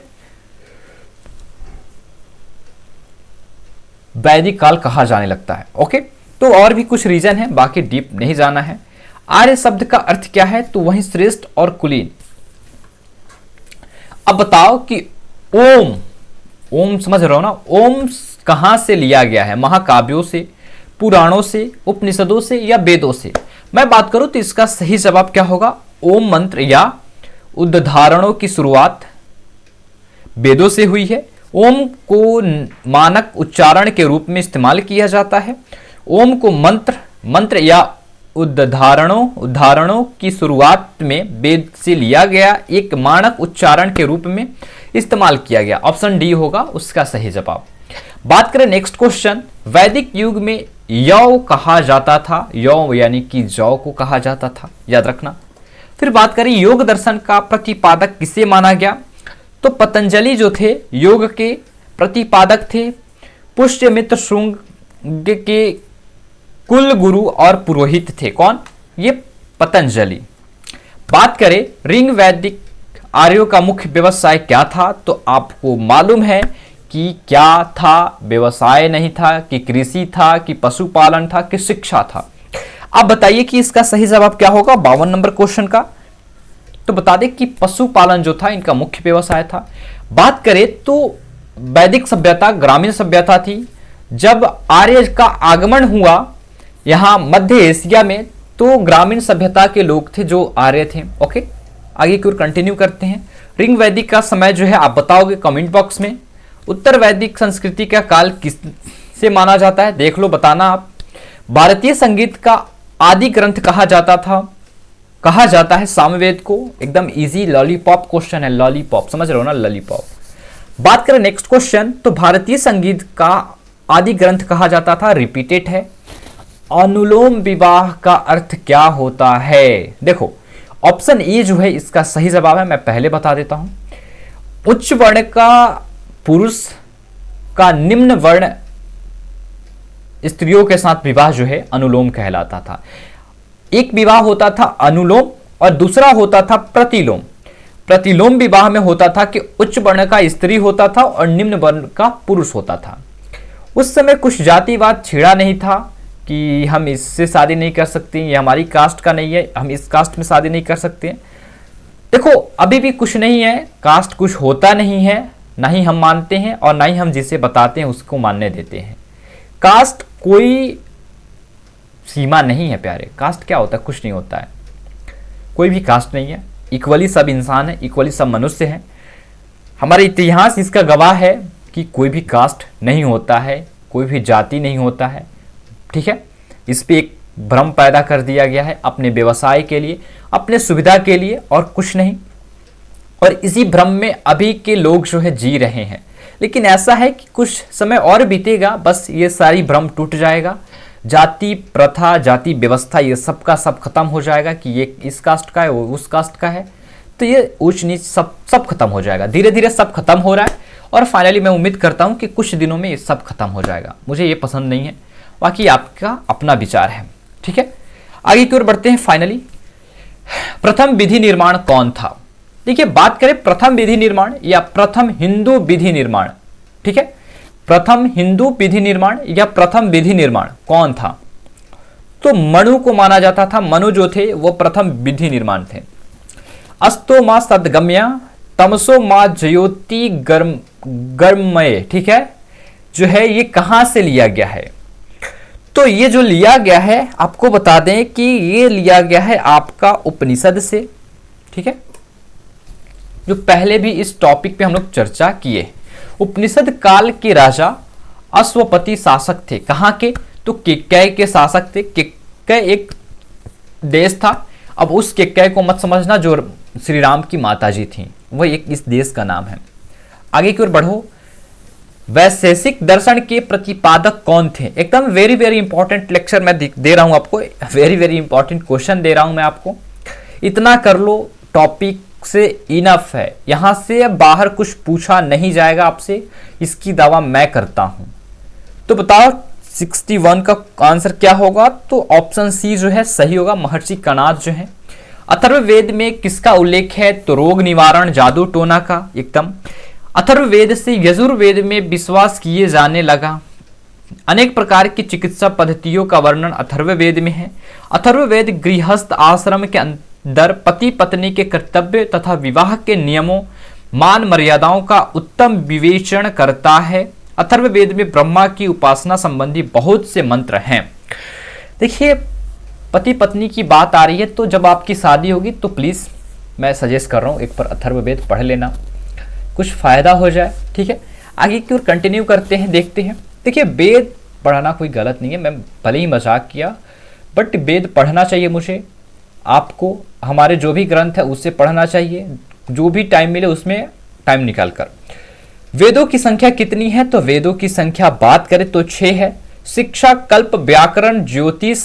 वैदिक काल कहा जाने लगता है। ओके, तो और भी कुछ रीजन है, बाकी डीप नहीं जाना है। आर्य शब्द का अर्थ क्या है? तो वही श्रेष्ठ और कुलीन। अब बताओ कि ओम, ओम समझ रहे हो ना? ओम कहां से लिया गया है? महाकाव्यों से, पुराणों से, उपनिषदों से या वेदों से? मैं बात करूं तो इसका सही जवाब क्या होगा? ओम मंत्र या उद्धारणों की शुरुआत वेदों से हुई है। ओम को मानक उच्चारण के रूप में इस्तेमाल किया जाता है। ओम को मंत्र या उद्धारणों की शुरुआत में वेद से लिया गया, एक मानक उच्चारण के रूप में इस्तेमाल किया गया। ऑप्शन डी होगा उसका सही जवाब। बात करें नेक्स्ट क्वेश्चन, वैदिक युग में यौ कहा जाता था, यौ यानी कि जौ को कहा जाता था, याद रखना। फिर बात करें योग दर्शन का प्रतिपादक किसे माना गया? तो पतंजलि जो थे योग के प्रतिपादक थे। पुष्यमित्र श्रृंग के कुल गुरु और पुरोहित थे। कौन? ये पतंजलि। बात करें रिंग वैदिक आर्यों का मुख्य व्यवसाय क्या था? तो आपको मालूम है कि क्या था? व्यवसाय नहीं था, कि कृषि था, कि पशुपालन था, कि शिक्षा था? अब बताइए कि इसका सही जवाब क्या होगा 52 नंबर क्वेश्चन का। तो बता दें कि पशुपालन जो था इनका मुख्य व्यवसाय था। बात करें तो वैदिक सभ्यता ग्रामीण सभ्यता थी। जब आर्य का आगमन हुआ यहां मध्य एशिया में, तो ग्रामीण सभ्यता के लोग थे जो आर्य थे। ओके, आगे की ओर कंटिन्यू करते हैं। रिंग वैदिक का समय जो है आप बताओगे कमेंट बॉक्स में। उत्तर वैदिक संस्कृति का काल किससे माना जाता है? देख लो, बताना आप। भारतीय संगीत का आदि ग्रंथ कहा जाता है सामवेद को। एकदम इजी लॉलीपॉप क्वेश्चन है, लॉलीपॉप, समझ रहे हो ना, लॉलीपॉप। बात करें नेक्स्ट क्वेश्चन, तो भारतीय संगीत का आदि ग्रंथ कहा जाता था, रिपीटेड है। अनुलोम विवाह का अर्थ क्या होता है? देखो, ऑप्शन ए जो है इसका सही जवाब है, मैं पहले बता देता हूं। उच्च वर्ण का पुरुष का निम्न वर्ण स्त्रियों के साथ विवाह जो है अनुलोम कहलाता था। एक विवाह होता था अनुलोम और दूसरा होता था प्रतिलोम। प्रतिलोम विवाह में होता था कि उच्च वर्ण का स्त्री होता था और निम्न वर्ण का पुरुष होता था। उस समय कुछ जातिवाद छिड़ा नहीं था कि हम इससे शादी नहीं कर सकते, ये हमारी कास्ट का नहीं है, हम इस कास्ट में शादी नहीं कर सकते। देखो, अभी भी कुछ नहीं है, कास्ट कुछ होता नहीं है, ना ही हम मानते हैं और ना ही हम जिसे बताते हैं उसको मानने देते हैं। कास्ट कोई सीमा नहीं है प्यारे। कास्ट क्या होता है? कुछ नहीं होता है, कोई भी कास्ट नहीं है। इक्वली सब इंसान है, इक्वली सब मनुष्य हैं। हमारा इतिहास इसका गवाह है कि कोई भी कास्ट नहीं होता है, कोई भी जाति नहीं होता है। ठीक है, इस पे एक भ्रम पैदा कर दिया गया है अपने व्यवसाय के लिए, अपने सुविधा के लिए और कुछ नहीं। और इसी भ्रम में अभी के लोग जो है जी रहे हैं। लेकिन ऐसा है कि कुछ समय और बीतेगा, बस ये सारी भ्रम टूट जाएगा। जाति प्रथा, जाति व्यवस्था, ये सब का सब खत्म हो जाएगा कि ये इस कास्ट का है, वो उस कास्ट का है। तो ये ऊंच नीच सब खत्म हो जाएगा। धीरे धीरे सब खत्म हो रहा है और फाइनली मैं उम्मीद करता हूं कि कुछ दिनों में ये सब खत्म हो जाएगा। मुझे ये पसंद नहीं है, बाकी आपका अपना विचार है। ठीक है, आगे की ओर बढ़ते हैं। फाइनली प्रथम विधि निर्माण कौन था? देखिए, बात करें प्रथम विधि निर्माण या प्रथम हिंदू विधि निर्माण, ठीक है, प्रथम हिंदू विधि निर्माण या प्रथम विधि निर्माण कौन था? तो मनु को माना जाता था। मनु जो थे वो प्रथम विधि निर्माण थे। अस्तो मां सदगम्या तमसो मां ज्योति गर्ममय, ठीक है, जो है ये कहां से लिया गया है? तो ये जो लिया गया है आपको बता दें कि ये लिया गया है आपका उपनिषद से। ठीक है, जो पहले भी इस टॉपिक पे हम लोग चर्चा किए। उपनिषद काल के राजा अश्वपति शासक थे। कहां के? तो केकय के शासक थे। केकय एक देश था। अब उस केकय को मत समझना जो श्री राम की माताजी थी, वो एक इस देश का नाम है। आगे की ओर बढ़ो। वैशेषिक दर्शन के प्रतिपादक कौन थे? एकदम वेरी वेरी इंपॉर्टेंट लेक्चर मैं दे रहा हूं आपको, वेरी वेरी इंपॉर्टेंट क्वेश्चन दे रहा हूं मैं आपको। इतना कर लो, टॉपिक से इनफ है, यहां से अब बाहर कुछ पूछा नहीं जाएगा आपसे, इसकी दावा मैं करता हूं। तो बताओ 61 का आंसर क्या होगा? तो ऑप्शन सी जो है सही होगा, महर्षि कणाद जो है। अथर्ववेद में किसका उल्लेख है? तो रोग निवारण जादू टोना का, एकदम। अथर्ववेद से यजुर्वेद में विश्वास किए जाने लगा। अनेक प्रकार की चिकित्सा पद्धतियों का वर्णन अथर्ववेद में है। अथर्ववेद गृहस्थ आश्रम के अंदर पति पत्नी के कर्तव्य तथा विवाह के नियमों, मान मर्यादाओं का उत्तम विवेचन करता है। अथर्ववेद में ब्रह्मा की उपासना संबंधी बहुत से मंत्र हैं। देखिए, पति पत्नी की बात आ रही है, तो जब आपकी शादी होगी तो प्लीज मैं सजेस्ट कर रहा हूं एक बार अथर्ववेद पढ़ लेना, कुछ फायदा हो जाए। ठीक है, आगे की ओर कंटिन्यू करते हैं, देखते हैं। देखिए, वेद पढ़ना कोई गलत नहीं है, मैं भले ही मजाक किया, बट वेद पढ़ना चाहिए मुझे, आपको। हमारे जो भी ग्रंथ है उससे पढ़ना चाहिए, जो भी टाइम मिले उसमें टाइम निकाल कर। वेदों की संख्या कितनी है? तो वेदों की संख्या बात करें तो 6 है। शिक्षा, कल्प, व्याकरण, ज्योतिष,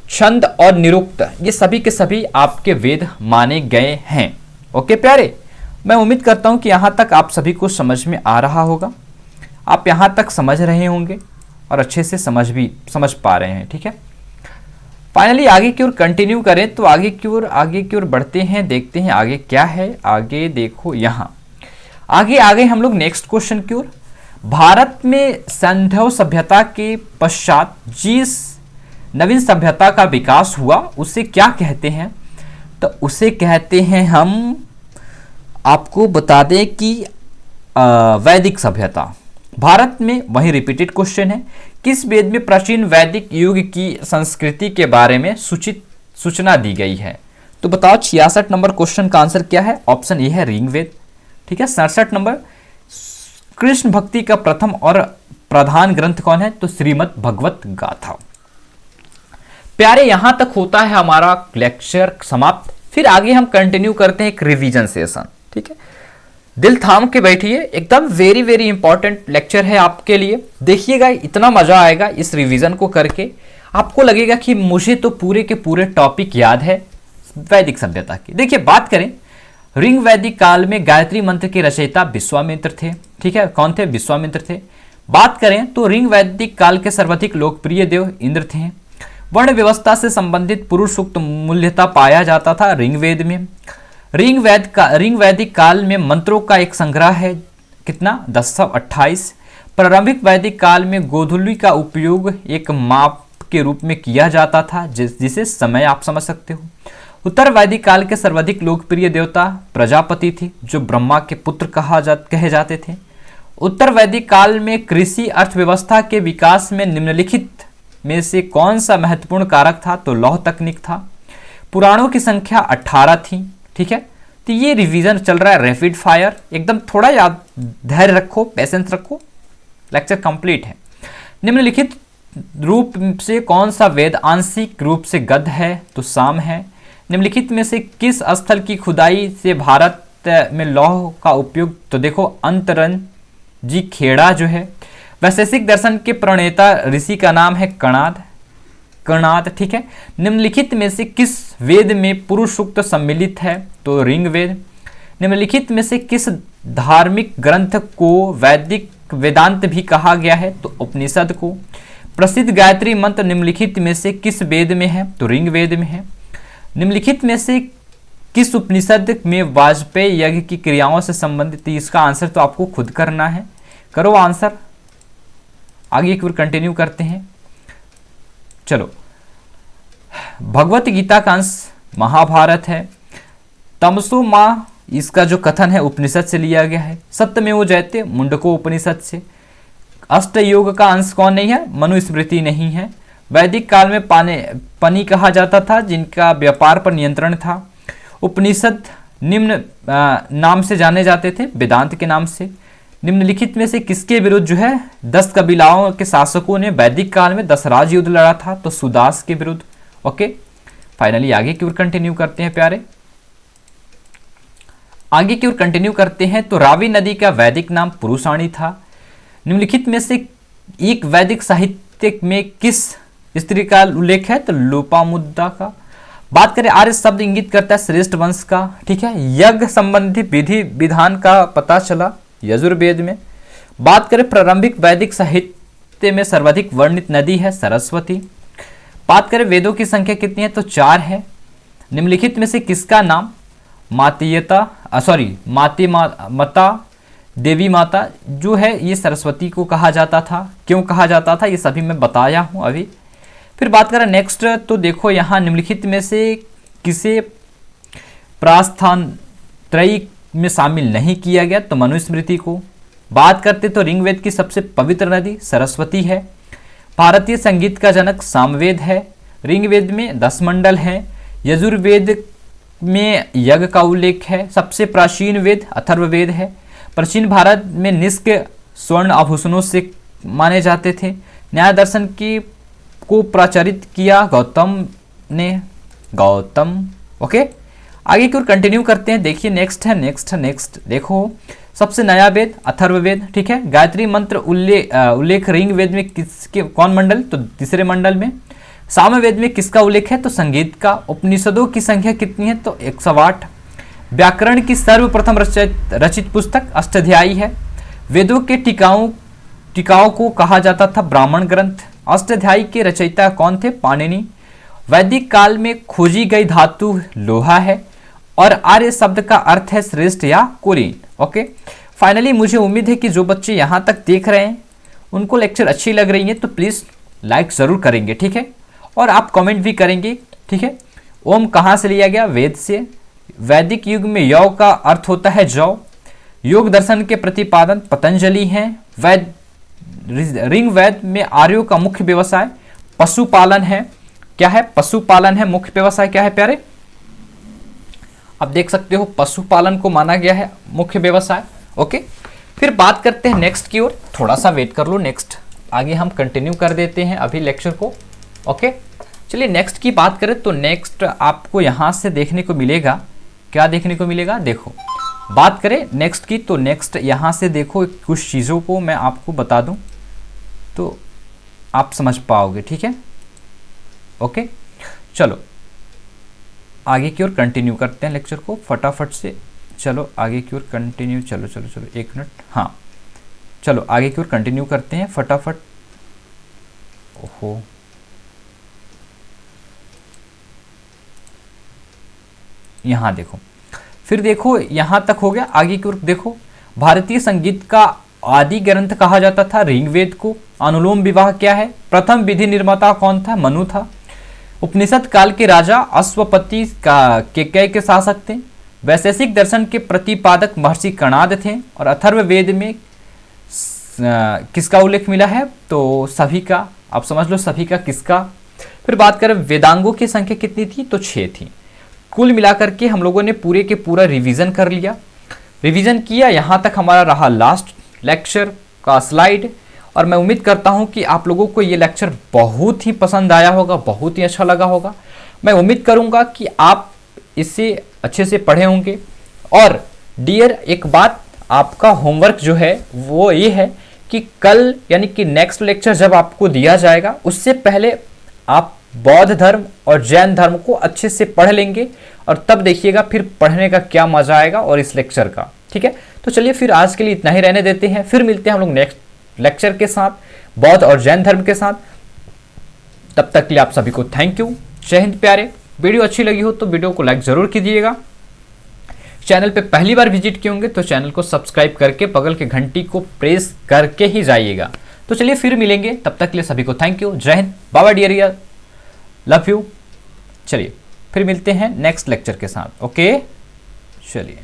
छंद और निरुक्त, ये सभी के सभी आपके वेद माने गए हैं। ओके प्यारे, मैं उम्मीद करता हूं कि यहां तक आप सभी को समझ में आ रहा होगा, आप यहां तक समझ रहे होंगे और अच्छे से समझ पा रहे हैं। ठीक है, फाइनली आगे की ओर कंटिन्यू करें तो आगे की ओर बढ़ते हैं, देखते हैं आगे क्या है। आगे देखो, यहां आगे हम लोग नेक्स्ट क्वेश्चन की ओर। भारत में सिंधु सभ्यता के पश्चात जिस नवीन सभ्यता का विकास हुआ उसे क्या कहते हैं? तो उसे कहते हैं, हम आपको बता दें कि वैदिक सभ्यता। भारत में, वही रिपीटेड क्वेश्चन है, किस वेद में प्राचीन वैदिक युग की संस्कृति के बारे में सूचना दी गई है? तो बताओ 66 नंबर क्वेश्चन का आंसर क्या है? ऑप्शन ए है ऋग्वेद। ठीक है, 67 नंबर, कृष्ण भक्ति का प्रथम और प्रधान ग्रंथ कौन है? तो श्रीमद् भगवत गाथा। प्यारे, यहां तक होता है हमारा लेक्चर समाप्त। फिर आगे हम कंटिन्यू करते हैं एक रिवीजन सेशन। ठीक है, दिल थाम के बैठिए, एकदम वेरी वेरी इंपॉर्टेंट लेक्चर है आपके लिए। देखिएगा, इतना मजा आएगा इस रिवीजन को करके, आपको लगेगा कि मुझे तो पूरे के पूरे टॉपिक याद है वैदिक सभ्यता की। देखिए, बात करें, ऋग वैदिक काल में गायत्री मंत्र के रचयिता विश्वामित्र थे। ठीक है, कौन थे? विश्वामित्र थे। बात करें तो ऋग वैदिक काल के सर्वाधिक लोकप्रिय देव इंद्र थे। वर्ण व्यवस्था से संबंधित पुरुष सूक्त मूल्यता पाया जाता था ऋग्वेद में। ऋग वैदिक काल में मंत्रों का एक संग्रह है, कितना? 1028। प्रारंभिक वैदिक काल में गोधूली का उपयोग एक माप के रूप में किया जाता था, जिसे समय आप समझ सकते हो। उत्तर वैदिक काल के सर्वाधिक लोकप्रिय देवता प्रजापति थी, जो ब्रह्मा के पुत्र कहे जाते थे। उत्तर वैदिक काल में कृषि अर्थव्यवस्था के विकास में निम्नलिखित में से कौन सा महत्वपूर्ण कारक था? तो लौह तकनीक था। पुराणों की संख्या 18 थी। ठीक है, तो ये रिवीजन चल रहा है रैपिड फायर, एकदम थोड़ा याद, धैर्य रखो, पेशेंस रखो, लेक्चर कंप्लीट है। निम्नलिखित रूप से कौन सा वेद आंशिक रूप से गद्य है? तो साम है। निम्नलिखित में से किस स्थल की खुदाई से भारत में लौह का उपयोग? तो देखो, अंतरन जी खेड़ा जो है। वैशेषिक दर्शन के प्रणेता ऋषि का नाम है कणाद। ठीक है, निम्नलिखित में से किस वेद में पुरुष सूक्त सम्मिलित है? तो ऋग्वेद। निम्नलिखित में से किस धार्मिक ग्रंथ को वैदिक वेदांत भी कहा गया है? तो उपनिषद को। प्रसिद्ध गायत्री मंत्र निम्नलिखित में से किस वेद में है? तो ऋग्वेद में है। निम्नलिखित में से किस उपनिषद में वाजपेयी यज्ञ की क्रियाओं से संबंधित? इसका आंसर तो आपको खुद करना है, करो आंसर। आगे की ओर कंटिन्यू करते हैं, चलो। भगवत गीता का अंश महाभारत है। तमसो माँ, इसका जो कथन है उपनिषद से लिया गया है। सत्यमेव जयते, मुंडको उपनिषद से। अष्टयोग का अंश कौन नहीं है? मनुस्मृति नहीं है। वैदिक काल में पनी कहा जाता था, जिनका व्यापार पर नियंत्रण था। उपनिषद निम्न नाम से जाने जाते थे, वेदांत के नाम से। निम्नलिखित में से किसके विरुद्ध जो है 10 कबीलाओं के शासकों ने वैदिक काल में 10 राज युद्ध लड़ा था? तो सुदास के विरुद्ध। ओके, फाइनली आगे की ओर कंटिन्यू करते हैं प्यारे। आगे की ओर कंटिन्यू करते हैं तो रावी नदी का वैदिक नाम पुरुषाणी था। निम्नलिखित में से एक वैदिक साहित्य में किस स्त्री का उल्लेख है? तो लोपामुद्रा का। बात करें आर्य शब्द इंगित करता है श्रेष्ठ वंश का, ठीक है। यज्ञ संबंधी विधि विधान का पता चला यजुर्वेद में। बात करें प्रारंभिक वैदिक साहित्य में सर्वाधिक वर्णित नदी है सरस्वती। बात करें वेदों की संख्या कितनी है? तो 4 है। निम्नलिखित में से किसका नाम माता देवी माता जो है ये सरस्वती को कहा जाता था? क्यों कहा जाता था ये सभी मैं बताया हूं अभी। फिर बात करें नेक्स्ट, तो देखो यहाँ निम्नलिखित में से किसे प्रास्थान त्रयी में शामिल नहीं किया गया? तो मनुस्मृति को। बात करते तो ऋग्वेद की सबसे पवित्र नदी सरस्वती है। भारतीय संगीत का जनक सामवेद है। ऋग्वेद में 10 मंडल हैं। यजुर्वेद में यज्ञ का उल्लेख है। सबसे प्राचीन वेद अथर्ववेद है। प्राचीन भारत में निष्क स्वर्ण आभूषणों से माने जाते थे। न्याय दर्शन की को प्रचारित किया गौतम ने। ओके, आगे की ओर कंटिन्यू करते हैं। देखिए नेक्स्ट देखो, सबसे नया वेद अथर्ववेद, ठीक है। गायत्री मंत्र उल्लेख ऋग्वेद में किसके कौन मंडल? तो तीसरे मंडल में। सामवेद में किसका उल्लेख है? तो संगीत का। उपनिषदों की संख्या कितनी है? तो 108। व्याकरण की सर्वप्रथम रचित पुस्तक अष्टाध्यायी है। वेदों के टीकाओं को कहा जाता था ब्राह्मण ग्रंथ। अष्टाध्यायी के रचयिता कौन थे? पाणिनि। वैदिक काल में खोजी गई धातु लोहा है और आर्य शब्द का अर्थ है श्रेष्ठ या कुलीन। ओके, फाइनली मुझे उम्मीद है कि जो बच्चे यहाँ तक देख रहे हैं उनको लेक्चर अच्छी लग रही है, तो प्लीज़ लाइक ज़रूर करेंगे, ठीक है। और आप कमेंट भी करेंगे, ठीक है। ओम कहाँ से लिया गया? वेद से। वैदिक युग में यौ का अर्थ होता है जौ। योग दर्शन के प्रतिपादन पतंजलि हैं। ऋग्वेद में आर्यों का मुख्य व्यवसाय पशुपालन है। क्या है? पशुपालन है मुख्य व्यवसाय। क्या है प्यारे? आप देख सकते हो पशुपालन को माना गया है मुख्य व्यवसाय। ओके, फिर बात करते हैं नेक्स्ट की ओर। थोड़ा सा वेट कर लो, नेक्स्ट आगे हम कंटिन्यू कर देते हैं अभी लेक्चर को। ओके, चलिए नेक्स्ट की बात करें तो नेक्स्ट आपको यहाँ से देखने को मिलेगा। क्या देखने को मिलेगा? देखो, बात करें नेक्स्ट की तो नेक्स्ट यहाँ से देखो, कुछ चीज़ों को मैं आपको बता दूं तो आप समझ पाओगे, ठीक है। ओके, चलो आगे की ओर कंटिन्यू करते हैं लेक्चर को फटाफट से। चलो आगे की ओर कंटिन्यू, चलो 1 मिनट, हाँ चलो आगे की ओर कंटिन्यू करते हैं फटाफट। ओहो, यहाँ देखो, फिर देखो यहाँ तक हो गया। आगे की ओर देखो, भारतीय संगीत का आदि ग्रंथ कहा जाता था ऋग्वेद को। अनुलोम विवाह क्या है? प्रथम विधि निर्माता कौन था? मनु था। उपनिषद काल के राजा अश्वपति के शासक थे। वैशेषिक दर्शन के प्रतिपादक महर्षि कणाद थे। और अथर्ववेद में किसका उल्लेख मिला है? तो सभी का। आप समझ लो सभी का किसका। फिर बात करें वेदांगों की संख्या कितनी थी? तो 6 थी। कुल मिलाकर के हम लोगों ने पूरे के पूरा रिवीजन कर लिया, रिवीजन किया। यहाँ तक हमारा रहा लास्ट लेक्चर का स्लाइड। और मैं उम्मीद करता हूँ कि आप लोगों को ये लेक्चर बहुत ही पसंद आया होगा, बहुत ही अच्छा लगा होगा। मैं उम्मीद करूँगा कि आप इसे अच्छे से पढ़े होंगे। और डियर, एक बात, आपका होमवर्क जो है वो ये है कि कल यानी कि नेक्स्ट लेक्चर जब आपको दिया जाएगा उससे पहले आप बौद्ध धर्म और जैन धर्म को अच्छे से पढ़ लेंगे और तब देखिएगा फिर पढ़ने का क्या मजा आएगा और इस लेक्चर का, ठीक है। तो चलिए फिर आज के लिए इतना ही रहने देते हैं। फिर मिलते हैं हम लोग नेक्स्ट लेक्चर के साथ, बौद्ध और जैन धर्म के साथ। तब तक के लिए आप सभी को थैंक यू। जय हिंद प्यारे। वीडियो अच्छी लगी हो तो वीडियो को लाइक जरूर कीजिएगा। चैनल पे पहली बार विजिट किए होंगे तो चैनल को सब्सक्राइब करके बगल के घंटी को प्रेस करके ही जाइएगा। तो चलिए फिर मिलेंगे, तब तक के लिए सभी को थैंक यू। जय हिंद, बाबा डियर, लव यू। चलिए फिर मिलते हैं नेक्स्ट लेक्चर के साथ। ओके, चलिए।